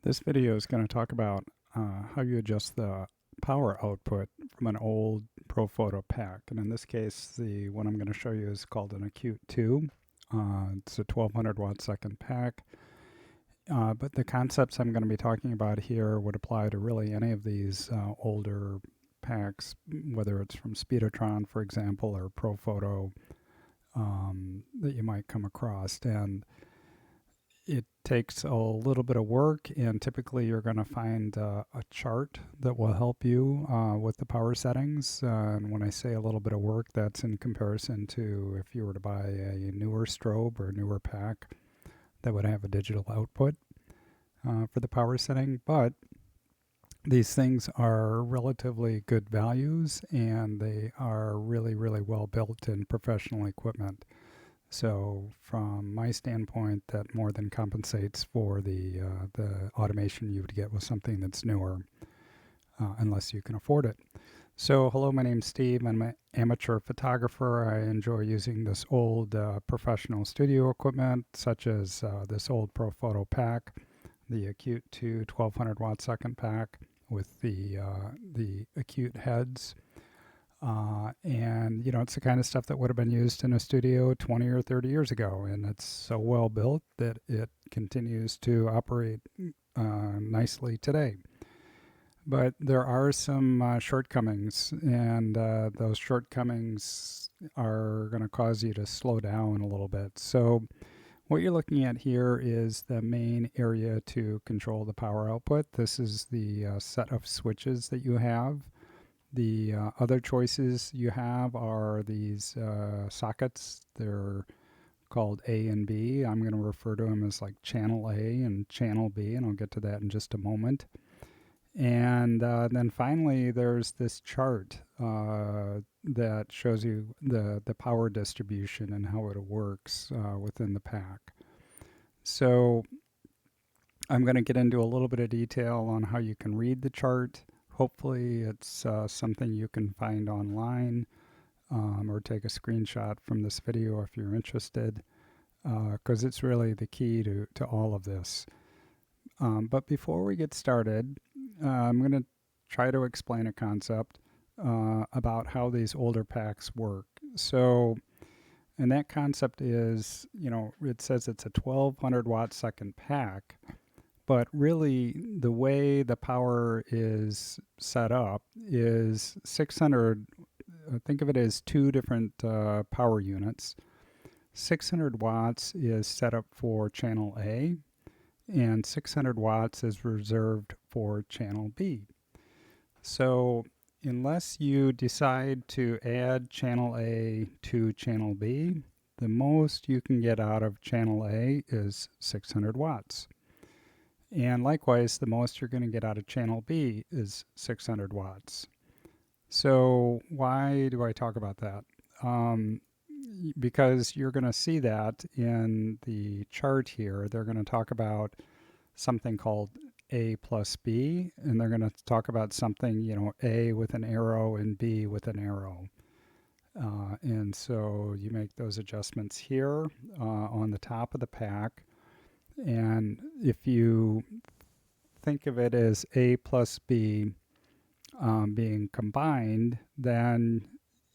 This video is going to talk about how you adjust the power output from an old Profoto pack. And in this case, the one I'm going to show you is called an Acute 2. It's a 1200 watt second pack. But the concepts I'm going to be talking about here would apply to really any of these older packs, whether it's from Speedotron, for example, or Profoto that you might come across. And it takes a little bit of work, and typically you're going to find a chart that will help you with the power settings. And when I say a little bit of work, that's in comparison to if you were to buy a newer strobe or newer pack that would have a digital output for the power setting. But these things are relatively good values, and they are really, really well built in professional equipment. So from my standpoint, that more than compensates for the automation you would get with something that's newer, unless you can afford it. So hello, my name's Steve. I'm an amateur photographer. I enjoy using this old professional studio equipment, such as this old Profoto pack, the Acute 2 1200 watt second pack with the Acute heads. And it's the kind of stuff that would have been used in a studio 20 or 30 years ago, and it's so well built that it continues to operate nicely today. But there are some shortcomings, and those shortcomings are going to cause you to slow down a little bit. So what you're looking at here is the main area to control the power output. This is the set of switches that you have. The other choices you have are these sockets. They're called A and B. I'm going to refer to them as like channel A and channel B, and I'll get to that in just a moment. And then finally, there's this chart that shows you the power distribution and how it works within the pack. So I'm going to get into a little bit of detail on how you can read the chart. Hopefully it's something you can find online or take a screenshot from this video if you're interested, because it's really the key to all of this. But before we get started, I'm going to try to explain a concept about how these older packs work. So, and that concept is, it says it's a 1200 watt second pack. But really, the way the power is set up is 600, think of it as two different power units. 600 watts is set up for channel A, and 600 watts is reserved for channel B. So unless you decide to add channel A to channel B, the most you can get out of channel A is 600 watts. And likewise, the most you're going to get out of channel B is 600 watts. So why do I talk about that? Because you're going to see that in the chart here. They're going to talk about something called A plus B, and they're going to talk about something, A with an arrow and B with an arrow. And so you make those adjustments here on the top of the pack. And if you think of it as A plus B being combined, then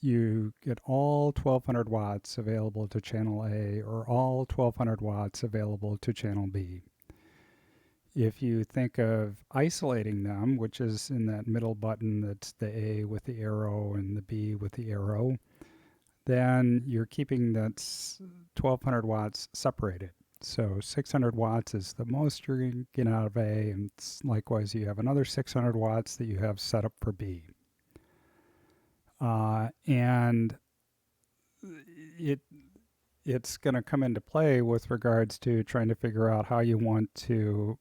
you get all 1200 watts available to channel A or all 1200 watts available to channel B. If you think of isolating them, which is in that middle button, that's the A with the arrow and the B with the arrow, then you're keeping that 1200 watts separated. So 600 watts is the most you're going to get out of A, and likewise you have another 600 watts that you have set up for B. And it's going to come into play with regards to trying to figure out how you want to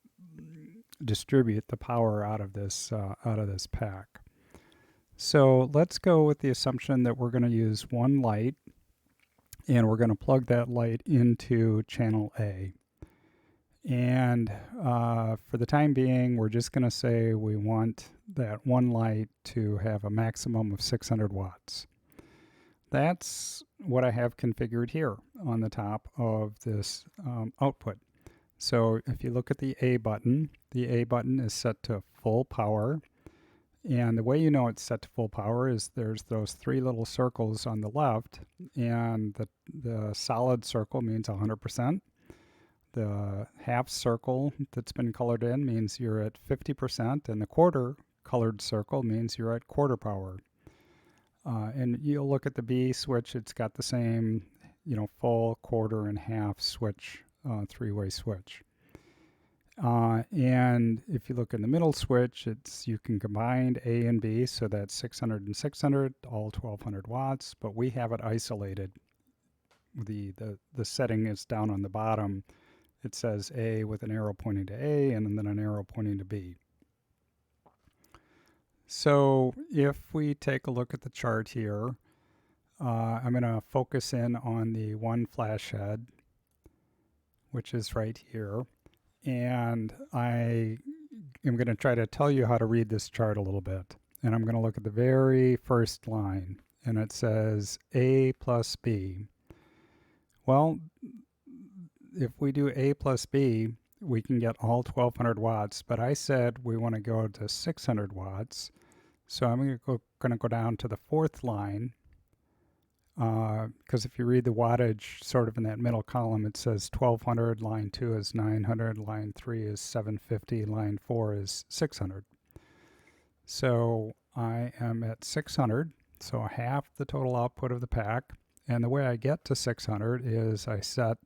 distribute the power out of this pack. So let's go with the assumption that we're going to use one light, and we're going to plug that light into channel A. And for the time being, we're just going to say we want that one light to have a maximum of 600 watts. That's what I have configured here on the top of this output. So if you look at the A button is set to full power. And the way you know it's set to full power is there's those three little circles on the left, and the solid circle means 100%. The half circle that's been colored in means you're at 50%, and the quarter colored circle means you're at quarter power. And you'll look at the B switch, it's got the same, full, quarter, and half switch, three-way switch. And if you look in the middle switch, you can combine A and B, so that's 600 and 600, all 1200 watts, but we have it isolated. The setting is down on the bottom. It says A with an arrow pointing to A and then an arrow pointing to B. So if we take a look at the chart here, I'm going to focus in on the one flash head, which is right here. And I am going to try to tell you how to read this chart a little bit. And I'm going to look at the very first line, and it says A plus B. Well, if we do A plus B, we can get all 1200 watts, but I said we want to go to 600 watts. So I'm going to go down to the fourth line, because if you read the wattage sort of in that middle column, it says 1200, line 2 is 900, line 3 is 750, line 4 is 600. So I am at 600, so half the total output of the pack. And the way I get to 600 is I set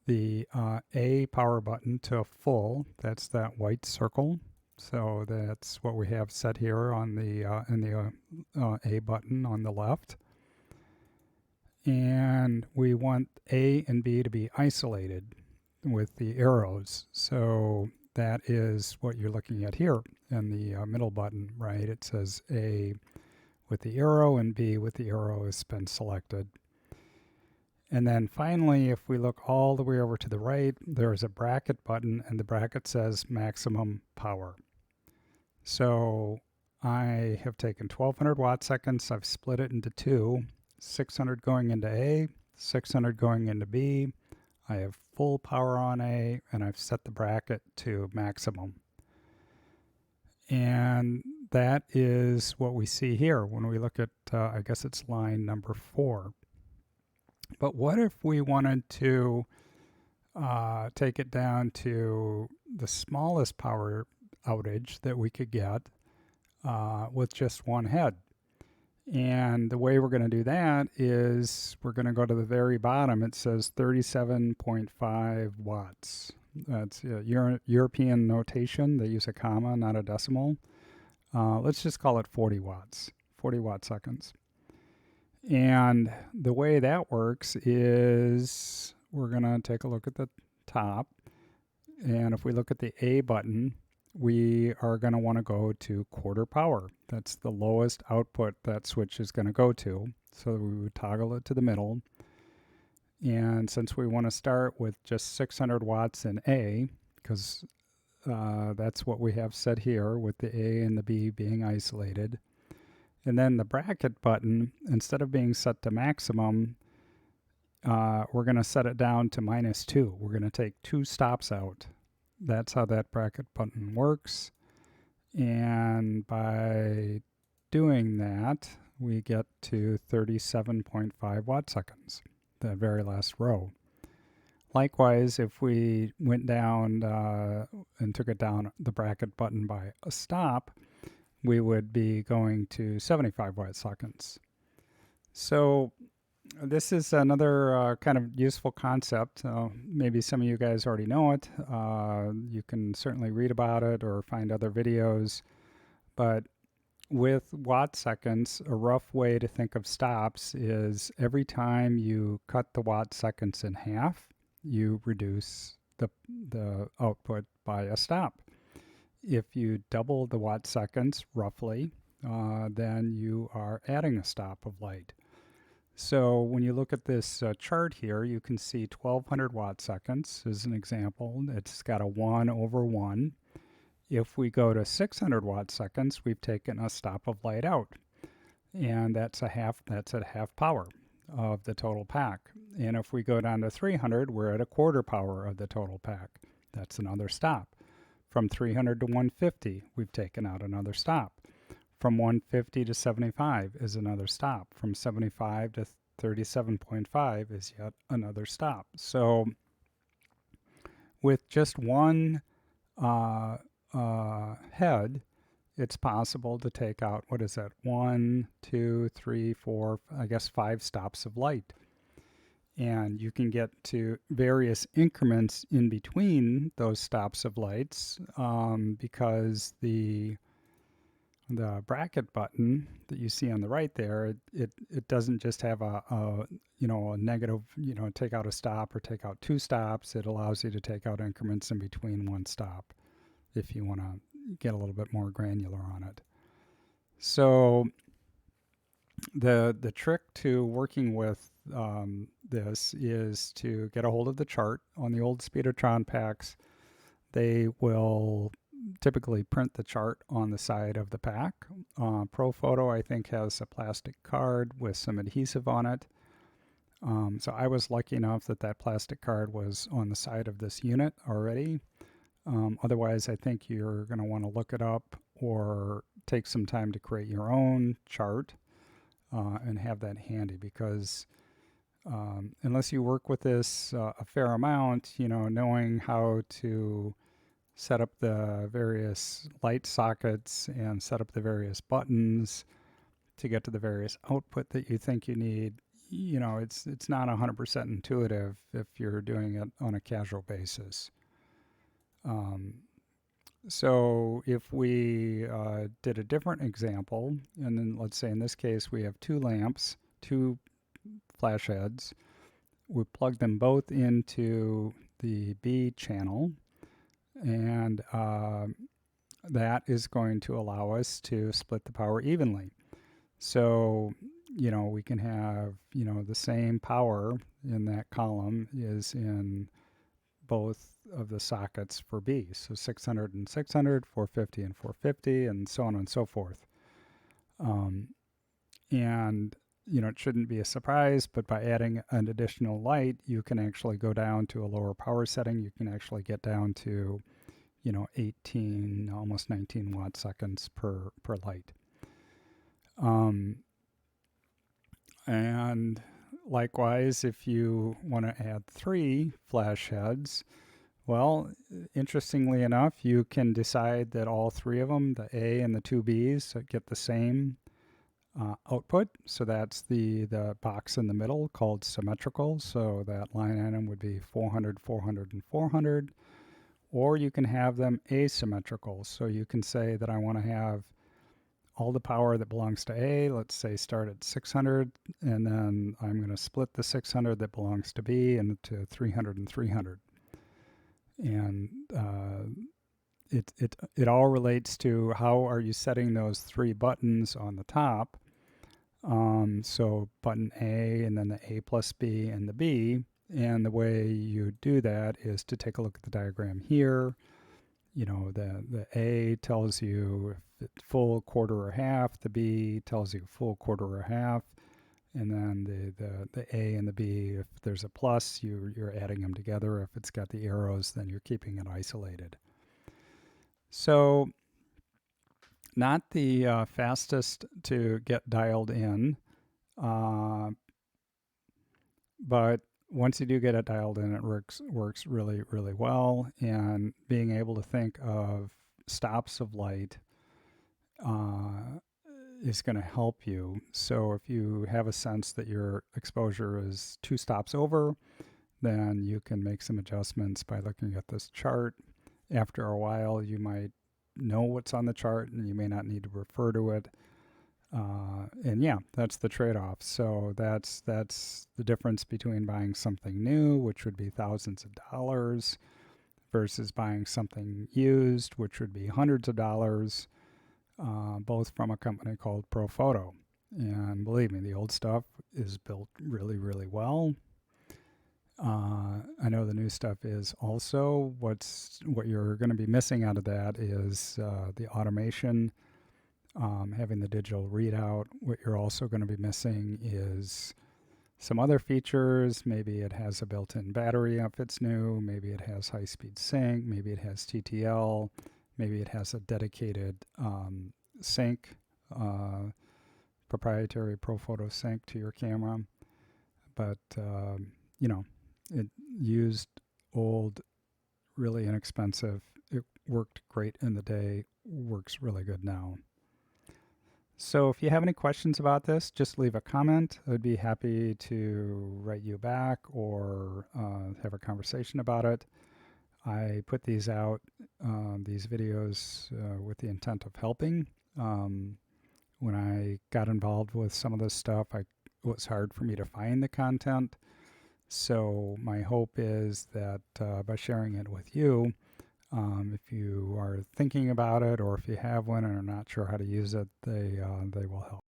the A power button to full. That's that white circle. So that's what we have set here on the in the A button on the left. And we want A and B to be isolated with the arrows. So that is what you're looking at here in the middle button, right? It says A with the arrow and B with the arrow has been selected. And then finally, if we look all the way over to the right, there's a bracket button, and the bracket says maximum power. So I have taken 1200 watt seconds, I've split it into two, 600 going into A, 600 going into B. I have full power on A, and I've set the bracket to maximum. And that is what we see here when we look at, I guess it's line number 4. But what if we wanted to take it down to the smallest power outage that we could get with just one head? And the way we're going to do that is we're going to go to the very bottom. It says 37.5 watts. That's European notation. They use a comma, not a decimal. Let's just call it 40 watts, 40 watt seconds. And the way that works is we're going to take a look at the top. And if we look at the A button, we are going to want to go to quarter power. That's the lowest output that switch is going to go to. So we would toggle it to the middle. And since we want to start with just 600 watts in A, because that's what we have set here with the A and the B being isolated. And then the bracket button, instead of being set to maximum, we're going to set it down to -2. We're going to take 2 stops out. That's how that bracket button works. And by doing that, we get to 37.5 watt seconds, the very last row. Likewise, if we went down and took it down the bracket button by a stop, we would be going to 75 watt seconds. So this is another kind of useful concept. Maybe some of you guys already know it. You can certainly read about it or find other videos. But with watt seconds, a rough way to think of stops is every time you cut the watt seconds in half, you reduce the output by a stop. If you double the watt seconds, roughly, then you are adding a stop of light. So when you look at this chart here, you can see 1200 watt seconds as an example. It's got a 1 over 1. If we go to 600 watt seconds, we've taken a stop of light out. And that's at half power. of the total pack. And if we go down to 300, we're at a quarter power of the total pack. That's another stop. From 300 to 150, we've taken out another stop. From 150 to 75 is another stop. From 75 to 37.5 is yet another stop. So with just one head, it's possible to take out, what is that, 1, 2, 3, 4, I guess 5 stops of light. And you can get to various increments in between those stops of lights because the bracket button that you see on the right there, it doesn't just have a negative, take out a stop or take out 2 stops. It allows you to take out increments in between one stop if you want to get a little bit more granular on it. So the trick to working with this is to get a hold of the chart. On the old Speedotron packs, they will typically print the chart on the side of the pack. Profoto, I think, has a plastic card with some adhesive on it. So I was lucky enough that plastic card was on the side of this unit already. Otherwise, I think you're going to want to look it up or take some time to create your own chart and have that handy, because unless you work with this a fair amount, knowing how to set up the various light sockets and set up the various buttons to get to the various output that you think you need, it's not 100% intuitive if you're doing it on a casual basis. So if we did a different example, and then let's say in this case we have 2 lamps, 2 flash heads, we plug them both into the B channel, and that is going to allow us to split the power evenly. So, we can have, the same power in that column is in both of the sockets for B. So 600 and 600, 450 and 450, and so on and so forth. And it shouldn't be a surprise, but by adding an additional light, you can actually go down to a lower power setting. You can actually get down to 18, almost 19 watt seconds per light. And likewise, if you want to add 3 flash heads, well, interestingly enough, you can decide that all 3 of them, the A and the 2 Bs, get the same output. So that's the box in the middle called symmetrical. So that line item would be 400, 400, and 400. Or you can have them asymmetrical. So you can say that I want to have all the power that belongs to A, let's say start at 600, and then I'm going to split the 600 that belongs to B into 300 and 300. And it all relates to how are you setting those 3 buttons on the top. So button A, and then the A plus B and the B. And the way you do that is to take a look at the diagram here. The A tells you if it's full, quarter, or half. The B tells you full, quarter, or half. And then the A and the B, if there's a plus, you're adding them together. If it's got the arrows, then you're keeping it isolated. So not the fastest to get dialed in, but once you do get it dialed in, it works really, really well. And being able to think of stops of light is going to help you. So if you have a sense that your exposure is 2 stops over, then you can make some adjustments by looking at this chart. After a while, you might know what's on the chart and you may not need to refer to it. And yeah, that's the trade-off. So that's the difference between buying something new, which would be thousands of dollars, versus buying something used, which would be hundreds of dollars, both from a company called Profoto. And believe me, the old stuff is built really, really well. I know the new stuff is also. What you're going to be missing out of that is the automation, having the digital readout. What you're also going to be missing is Some other features, maybe it has a built-in battery if it's new, maybe it has high-speed sync, maybe it has TTL, maybe it has a dedicated sync, proprietary Profoto sync to your camera. But, you know, it used, old, really inexpensive. It worked great in the day, works really good now. So if you have any questions about this, just leave a comment. I'd be happy to write you back or have a conversation about it. I put these out, these videos, with the intent of helping. When I got involved with some of this stuff, it was hard for me to find the content. So my hope is that by sharing it with you, if you are thinking about it or if you have one and are not sure how to use it, they will help.